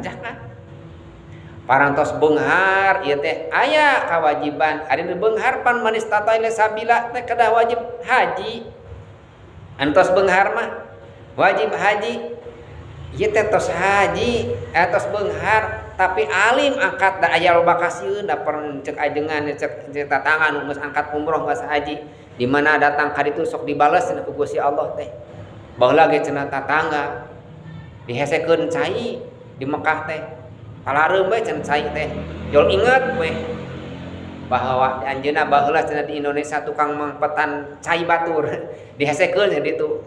zakat. Parantos beunghar ieu teh aya kawajiban ari beunghar pan man istata ila sabila teh kedah wajib haji. Antos beunghar mah wajib haji. Ieu teh tos haji tos beunghar tapi alim angkat da aya loba kasieun da pern cek ajengan cek tatangan geus angkat umroh geus haji di mana datang ka ditu sok dibales cenah ku Gusti Allah teh. Baheula ge cenah tatangga dihesekeun cai di Mekah teh. Palareuh we cenah cai teh. Jol inget we bahwa di anjeunna baheula cenah di Indonesia tukang mangpetan cai batur dihesekeun nya ditu.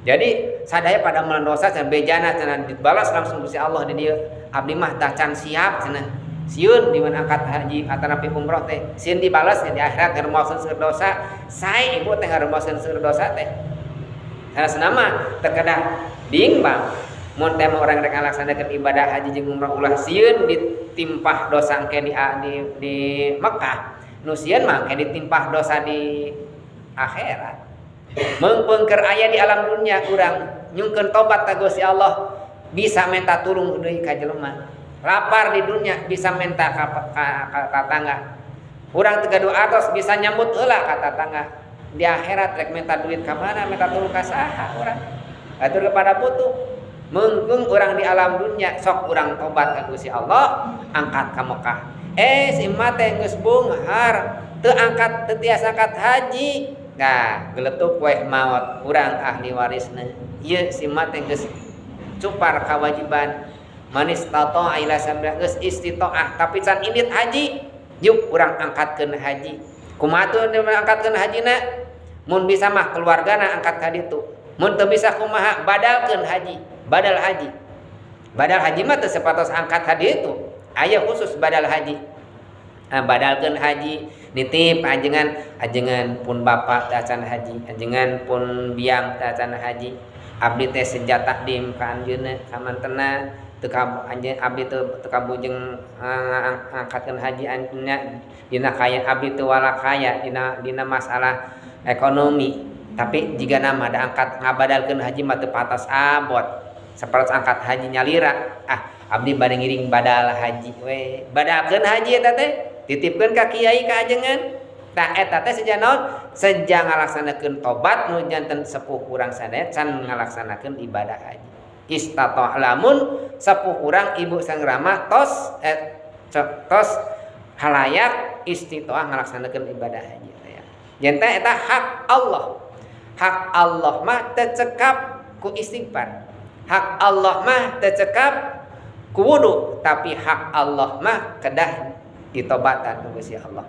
Jadi sadaya pada meuleun dosa cenah bejana cenah dibalas langsung Gusti Allah di dieu. Abdi mah tah can siap cenah. Sieun di mana angkat haji atanapi umroh teh. Sieun dibalas di akhirat ngaremoskeun seueur dosa. Sae ibu teh ngaremoskeun seueur dosa teh. Sanesna mah teu kedah bimbang. Mun teh orang rek ngalaksanakeun ibadah haji jeung umrah ulah sieun ditimpah dosa engke di Mekah. Nu sieun mah engke ditimpah dosa di akhirat. Meungpeung keur aya di alam dunia urang nyungkeun tobat ka Gusti Allah bisa minta tulung deui ka jelema. Lapar di dunia bisa minta ka tetangga. Urang teu gaduh atos bisa nyambut heula ka tetangga. Di akhirat rek minta duit ka mana, minta tulung ka saha urang. Atur kepada butuh. Meungkeung urang di alam dunia sok urang tobat ka Gusti Allah, angkat ka Mekah. Si imah teh geus beunghar, teu angkat teu tiasa angkat haji. Nah, geletuk weh maot urang ahli warisna. Ieu si imah teh geus cupar kawajiban. Manis tato ila sabda geus istitaah tapi can indit haji. Yuk urang angkatkeun haji. Kumaha teu angkatkeun hajina? Mun bisa mah keluargana angkat ka ditu. Mun teu bisa kumaha badalkeun haji. Badal haji. Badal haji mah teu sapatos angkat hadi itu. Aya khusus badal haji. Badalkeun haji nitip ajengan pun bapak dacan haji, ajengan pun biang dacan haji. Abdi teh senjata dim ka anjeunna ka mantena teu ka anjeun abdi teu kabujeng angkatkeun haji anjeunna dina kaya abdi teu wala kaya dina masalah ekonomi. Tapi jika nama ada angkat ngabadalkeun haji mah teu patos abot. Saparos angkat haji nyalira abdi bade ngiring badal haji we badalkeun haji eta teh titipkeun ka kiai ka ajengan tah eta teh seja naon seja ngalaksanakeun tobat nu janten sepuh urang sadaya can ngalaksanakeun ibadah haji istata lamun sepuh urang ibu sang rama tos halayak istitoah ngalaksanakeun ibadah haji teh yen teh eta hak Allah mah teu cekap ku istighfar. Hak Allah mah tecekap ku wudu, tapi hak Allah mah kedah ditobatan ku Gusti Allah.